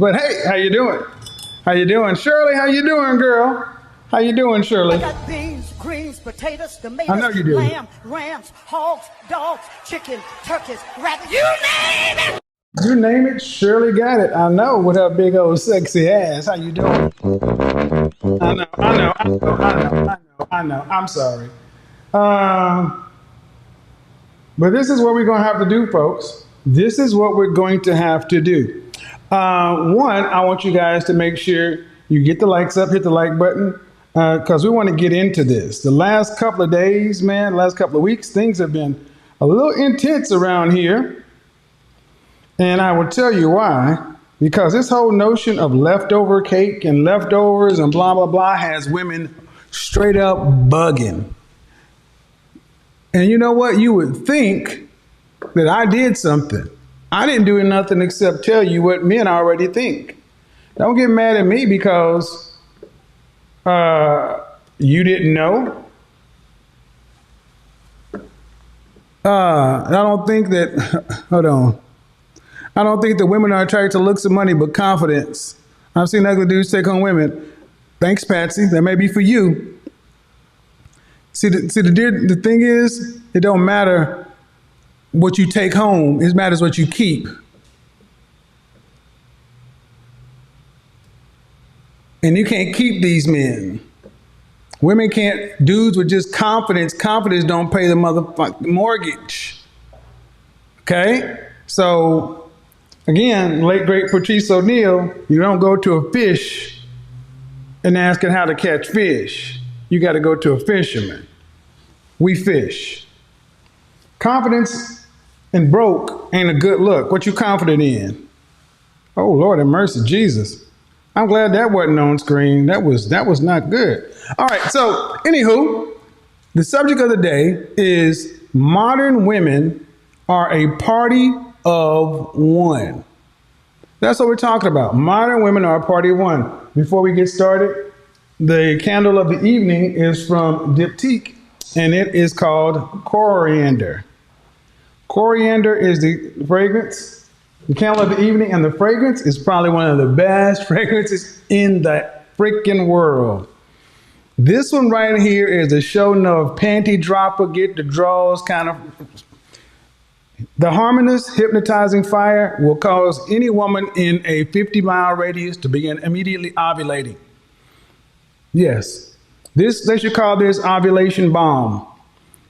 But hey, how you doing? How you doing? Shirley, how you doing, girl? How you doing, Shirley? I got beans, greens, potatoes, tomatoes, I know you do. lamb, rams, hogs, dogs, chicken, turkeys, rabbits, you name it! You name it, Shirley got it. I know, with her big old sexy ass. How you doing? I know. I'm sorry. But this is what we're going to have to do, folks. This is what we're going to have to do. One, I want you guys to make sure you get the likes up, hit the like button, because we want to get into this. The last couple of days, man, last couple of weeks, things have been a little intense around here. And I will tell you why. Because this whole notion of leftover cake and leftovers and blah, blah, blah has women straight up bugging. And you know what? You would think that I did something. I didn't do nothing except tell you what men already think. Don't get mad at me because you didn't know. I don't think that, hold on. I don't think that women are attracted to looks and money, but confidence. I've seen ugly dudes take on women. Thanks, Patsy. That may be for you. The thing is, it don't matter what you take home. It matters what you keep. And you can't keep these men. Women can't, dudes with just confidence. Confidence don't pay the motherfucking mortgage. Okay? So, again, late great Patrice O'Neal, you don't go to a fish and ask it how to catch fish. You got to go to a fisherman. We fish. Confidence and broke ain't a good look. What you confident in? Oh, Lord have mercy, Jesus. I'm glad that wasn't on screen. That was not good. All right, so anywho, the subject of the day is modern women are a party of one. That's what we're talking about. Modern women are a party of one. Before we get started, the candle of the evening is from Diptyque, and it is called Coriander. Coriander is the fragrance. The candle of the evening, and the fragrance is probably one of the best fragrances in the freaking world. This one right here is a show enough panty dropper, get the draws kind of. The Harmonious Hypnotizing Fire will cause any woman in a 50-mile radius to begin immediately ovulating. Yes, they should call this ovulation bomb.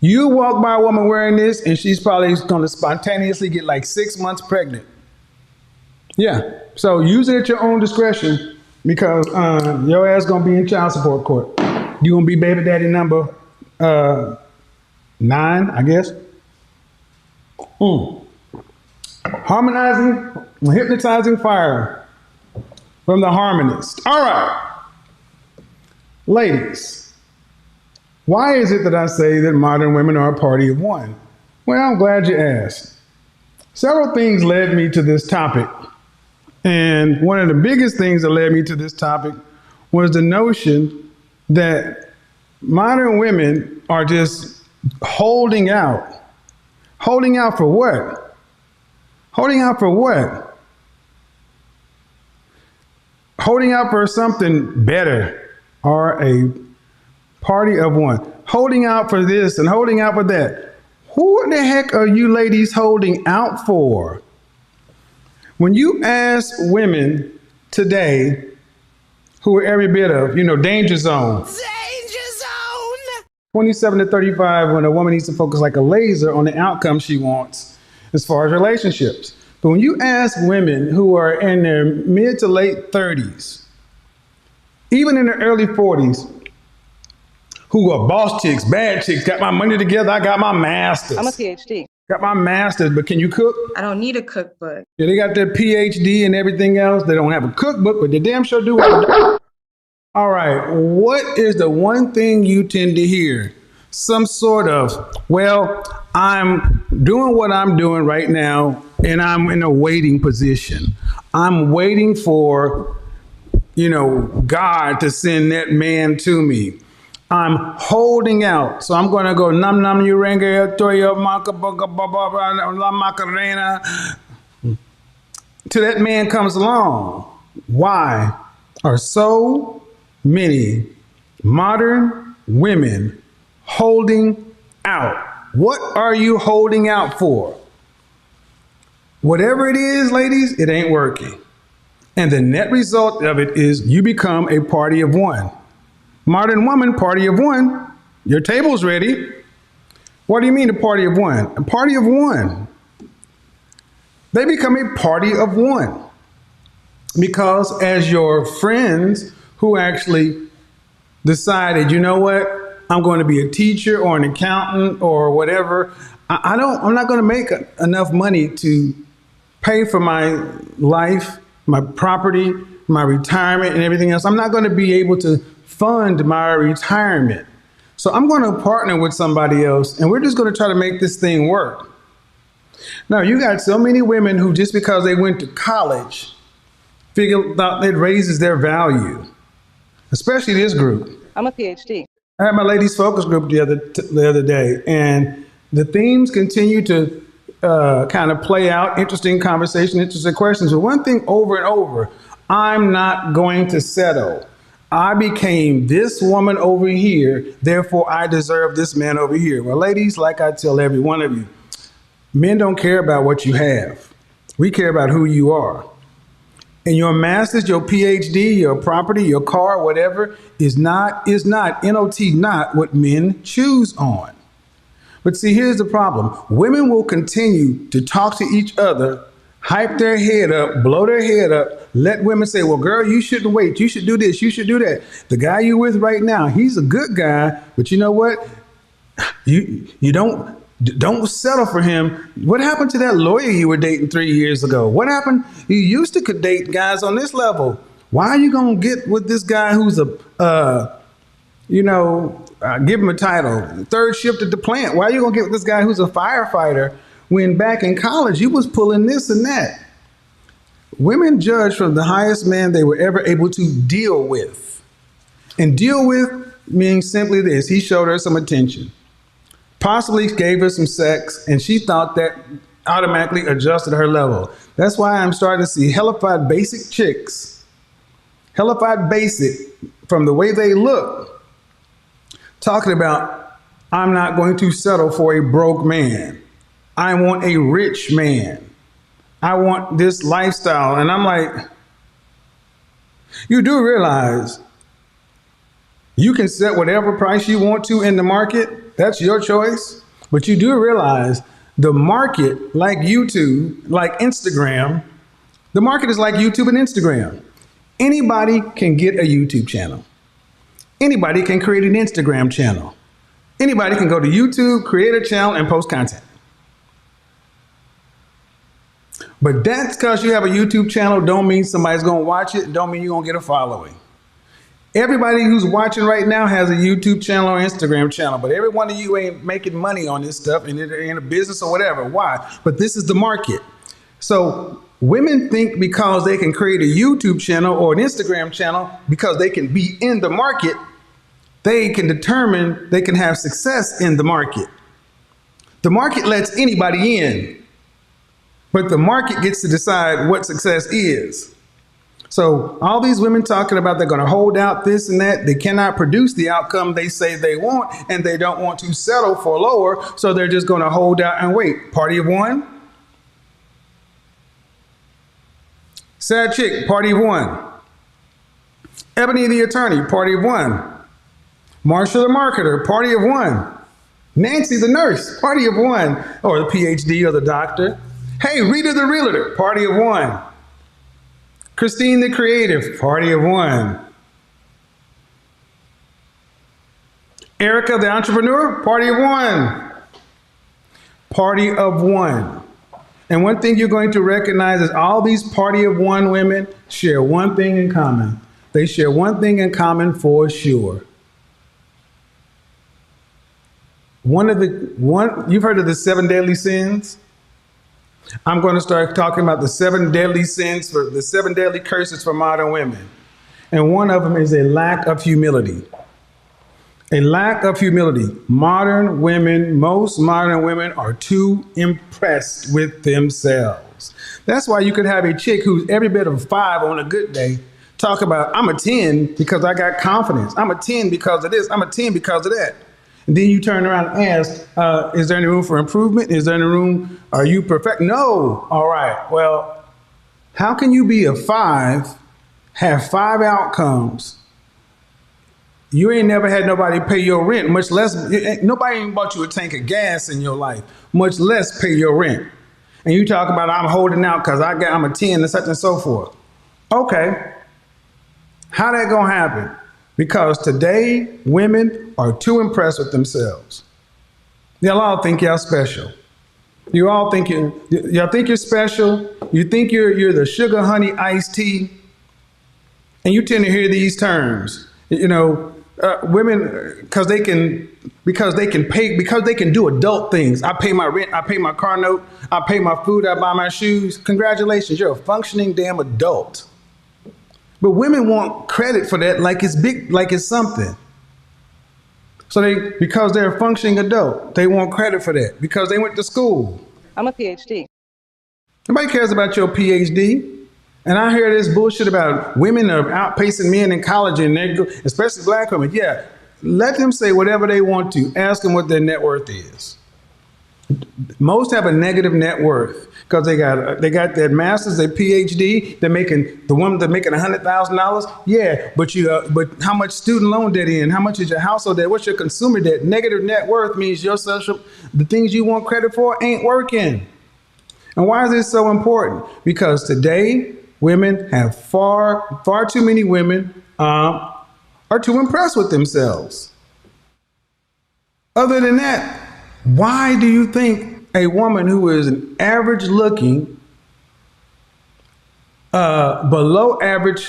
You walk by a woman wearing this, and she's probably going to spontaneously get like 6 months pregnant. Yeah, so use it at your own discretion because your ass going to be in child support court. You're going to be baby daddy number 9, I guess. Harmonizing, hypnotizing fire from the Harmonist. All right, ladies, why is it that I say that modern women are a party of one? Well, I'm glad you asked. Several things led me to this topic. And one of the biggest things that led me to this topic was the notion that modern women are just holding out. Holding out for what? Holding out for what? Holding out for something better or a party of one. Holding out for this and holding out for that. Who the heck are you ladies holding out for? When you ask women today who are every bit of, danger zone. Danger zone! 27 to 35, when a woman needs to focus like a laser on the outcome she wants as far as relationships. But when you ask women who are in their mid to late 30s, even in their early 40s, who are boss chicks, bad chicks, got my money together, I got my master's. I'm a PhD. Got my master's, but can you cook? I don't need a cookbook. Yeah, they got their PhD and everything else. They don't have a cookbook, but they damn sure do have a. All right, what is the one thing you tend to hear? Some sort of, well, I'm doing what I'm doing right now, and I'm in a waiting position. I'm waiting for, God to send that man to me. I'm holding out. So I'm going to go nam nam uranga toya macarena till that man comes along. Why are so many modern women holding out? What are you holding out for? Whatever it is, ladies, it ain't working. And the net result of it is you become a party of one. Modern woman, party of one. Your table's ready. What do you mean a party of one? A party of one. They become a party of one. Because as your friends who actually decided, you know what, I'm going to be a teacher or an accountant or whatever, I'm not going to make enough money to pay for my life, my property, my retirement and everything else. I'm not going to be able to fund my retirement. So I'm going to partner with somebody else and we're just going to try to make this thing work. Now, you got so many women who just because they went to college figured out it raises their value, especially this group. I'm a PhD. I had my ladies focus group the other day, and the themes continue to kind of play out, interesting conversation, interesting questions. But one thing over and over, I'm not going to settle. I became this woman over here, therefore I deserve this man over here. Well, ladies, like I tell every one of you, men don't care about what you have. We care about who you are. And your master's, your PhD, your property, your car, whatever, is not, N-O-T, not what men choose on. But see, here's the problem. Women will continue to talk to each other, hype their head up, blow their head up, let women say, well, girl, you shouldn't wait. You should do this. You should do that. The guy you're with right now, he's a good guy, but you know what? You don't settle for him. What happened to that lawyer you were dating 3 years ago? What happened? You used to could date guys on this level. Why are you going to get with this guy who's give him a title, third shift at the plant? Why are you going to get with this guy who's a firefighter when back in college you was pulling this and that? Women judge from the highest man they were ever able to deal with. And deal with means simply this. He showed her some attention. Possibly gave her some sex, and she thought that automatically adjusted her level. That's why I'm starting to see hellified basic chicks, hellified basic from the way they look, talking about, I'm not going to settle for a broke man. I want a rich man. I want this lifestyle. And I'm like, you do realize you can set whatever price you want to in the market. That's your choice. But you do realize the market, like YouTube, like Instagram, the market is like YouTube and Instagram. Anybody can get a YouTube channel. Anybody can create an Instagram channel. Anybody can go to YouTube, create a channel, and post content. But that's because you have a YouTube channel don't mean somebody's going to watch it, don't mean you're going to get a following. Everybody who's watching right now has a YouTube channel or Instagram channel, but every one of you ain't making money on this stuff and they're in a business or whatever. Why? But this is the market. So women think because they can create a YouTube channel or an Instagram channel, because they can be in the market, they can determine they can have success in the market. The market lets anybody in, but the market gets to decide what success is. So all these women talking about they're going to hold out this and that, they cannot produce the outcome they say they want, and they don't want to settle for lower, so they're just going to hold out and wait. Party of one. Sad chick, party of one. Ebony the attorney, party of one. Marsha the marketer, party of one. Nancy the nurse, party of one. Or the PhD or the doctor. Hey, Rita the realtor, party of one. Christine the creative, party of one. Erica the entrepreneur, party of one. Party of one. And one thing you're going to recognize is all these party of one women share one thing in common. They share one thing in common for sure. You've heard of the 7 deadly sins? I'm going to start talking about the 7 deadly sins, for the 7 deadly curses for modern women. And one of them is a lack of humility. A lack of humility. Modern women, most modern women are too impressed with themselves. That's why you could have a chick who's every bit of a 5 on a good day talk about, I'm a 10 because I got confidence. I'm a 10 because of this. I'm a 10 because of that. And then you turn around and ask, is there any room for improvement? Is there any room? Are you perfect? No. All right. Well, how can you be a 5, have 5 outcomes? You ain't never had nobody pay your rent, much less, nobody even bought you a tank of gas in your life, much less pay your rent. And you talk about, I'm holding out because I'm a 10 and such and so forth. Okay. How that gonna happen? Because today, women are too impressed with themselves. Y'all all think y'all special. You all think y'all think you're special. You think you're the sugar honey iced tea. And you tend to hear these terms, women, because they can do adult things. I pay my rent, I pay my car note, I pay my food, I buy my shoes. Congratulations, you're a functioning damn adult. But women want credit for that like it's big, like it's something. So because they're a functioning adult, they want credit for that because they went to school. I'm a PhD. Nobody cares about your PhD. And I hear this bullshit about women are outpacing men in college, and especially black women. Yeah, let them say whatever they want to. Ask them what their net worth is. Most have a negative net worth because they got their master's, their PhD. They're making $100,000. Yeah, but how much student loan debt in? How much is your household debt? What's your consumer debt? Negative net worth means the things you want credit for ain't working. And why is this so important? Because today women have far too many women are too impressed with themselves. Other than that, why do you think a woman who is an average looking, below average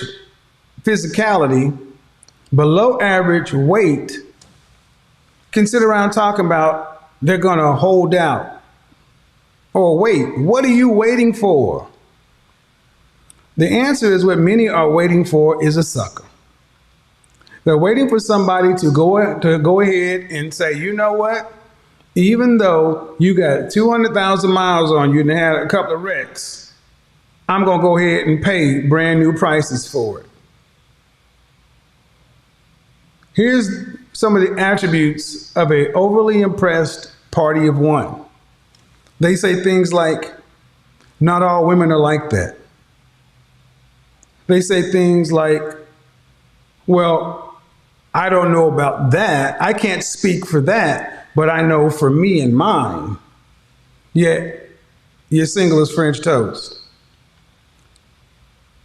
physicality, below average weight, can sit around talking about they're going to hold out? Or wait, what are you waiting for? The answer is what many are waiting for is a sucker. They're waiting for somebody to go ahead and say, you know what? Even though you got 200,000 miles on you and had a couple of wrecks, I'm going to go ahead and pay brand new prices for it. Here's some of the attributes of an overly impressed party of one. They say things like, not all women are like that. They say things like, well, I don't know about that. I can't speak for that, but I know for me and mine. Yet, you're single as French toast.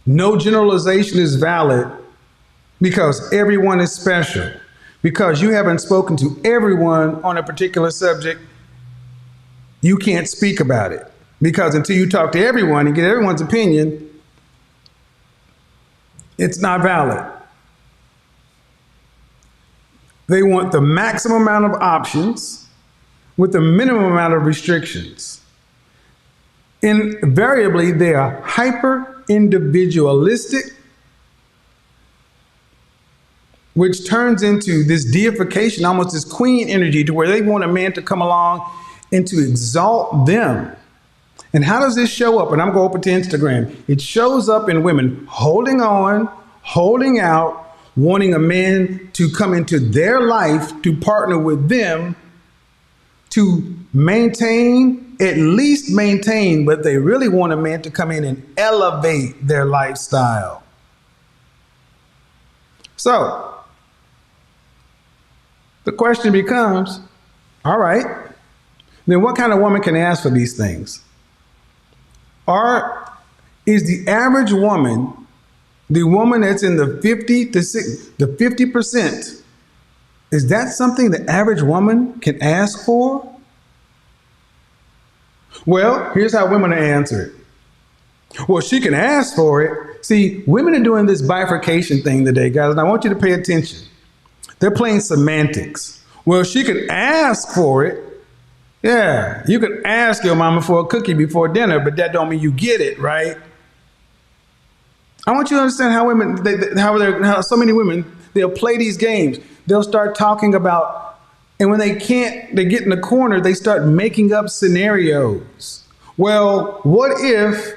No generalization is valid because everyone is special. Because you haven't spoken to everyone on a particular subject, you can't speak about it. Because until you talk to everyone and get everyone's opinion, it's not valid. They want the maximum amount of options with the minimum amount of restrictions. Invariably, they are hyper individualistic, which turns into this deification, almost this queen energy, to where they want a man to come along and to exalt them. And how does this show up? And I'm going to Instagram. It shows up in women holding on, holding out, wanting a man to come into their life to partner with them to maintain, at least maintain, but they really want a man to come in and elevate their lifestyle. So the question becomes, all right, then what kind of woman can ask for these things? Is the average woman, the woman that's in the 50%, is that something the average woman can ask for? Well, here's how women answer it. Well, she can ask for it. See, women are doing this bifurcation thing today, guys, and I want you to pay attention. They're playing semantics. Well, she could ask for it. Yeah, you could ask your mama for a cookie before dinner, but that don't mean you get it, right? I want you to understand how how so many women, they'll play these games. They'll start talking about, and when they can't, they get in the corner, they start making up scenarios. Well, what if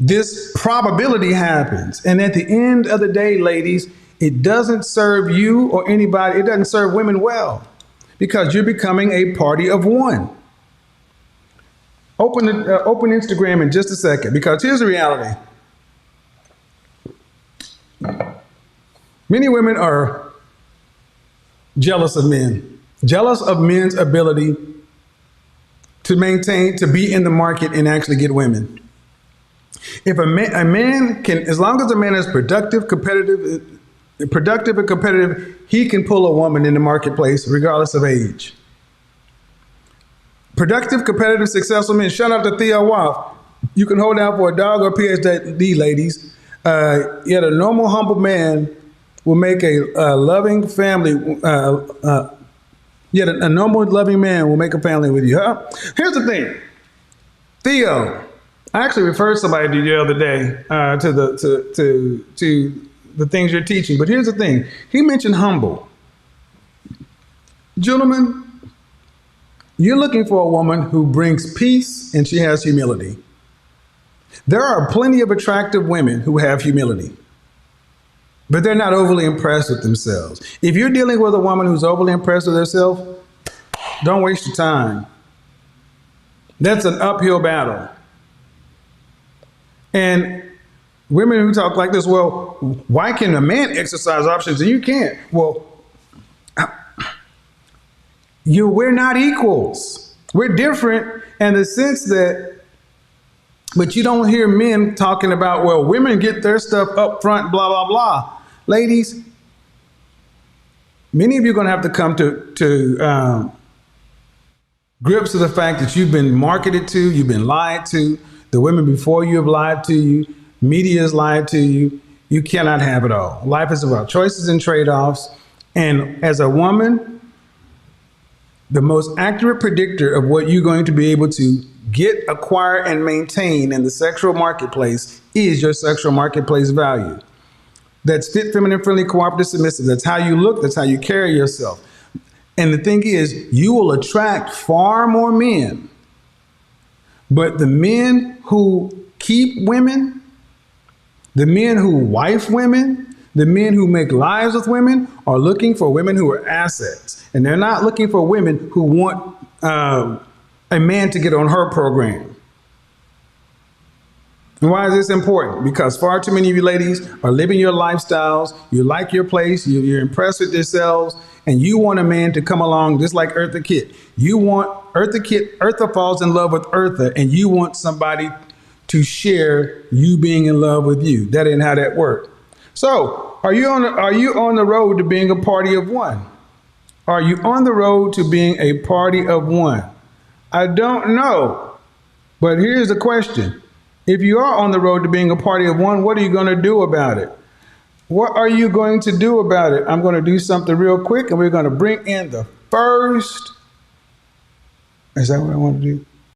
this probability happens. And at the end of the day, ladies, it doesn't serve you or anybody, it doesn't serve women well because you're becoming a party of one. Open Instagram in just a second, because here's the reality. Many women are jealous of men, jealous of men's ability to maintain, to be in the market and actually get women. If a man can, as long as a man is productive and competitive, he can pull a woman in the marketplace regardless of age. Productive, competitive, successful men. Shout out to Theo Wolf. You can hold out for a dog or a PhD, ladies. Yet a normal, humble man will make a loving family. Yet a normal, loving man will make a family with you. Huh? Here's the thing, Theo. I actually referred somebody to you the other day to the things you're teaching. But here's the thing. He mentioned humble. Gentlemen, you're looking for a woman who brings peace and she has humility. There are plenty of attractive women who have humility, but they're not overly impressed with themselves. If you're dealing with a woman who's overly impressed with herself, don't waste your time. That's an uphill battle. And women who talk like this, well, why can a man exercise options and you can't? Well, we're not equals. We're different in the sense that, but you don't hear men talking about, well, women get their stuff up front, blah, blah, blah. Ladies, many of you are going to have to come to grips with the fact that you've been marketed to, you've been lied to, the women before you have lied to you, media has lied to you. You cannot have it all. Life is about choices and trade-offs. And as a woman, the most accurate predictor of what you're going to be able to get, acquire, and maintain in the sexual marketplace is your sexual marketplace value. That's fit, feminine, friendly, cooperative, submissive. That's how you look. That's how you carry yourself. And the thing is, you will attract far more men. But the men who keep women, the men who wife women, the men who make lives with women are looking for women who are assets. And they're not looking for women who want a man to get on her program. And why is this important? Because far too many of you ladies are living your lifestyles. You like your place. You're impressed with yourselves. And you want a man to come along just like Eartha Kitt. You want Eartha falls in love with Eartha, and you want somebody to share you being in love with you. That ain't how that works. So, are you on the road to being a party of one? Are you on the road to being a party of one? I don't know. But here's the question. If you are on the road to being a party of one, what are you going to do about it? What are you going to do about it? I'm going to do something real quick, and we're going to bring in the first. Is that what I want to do?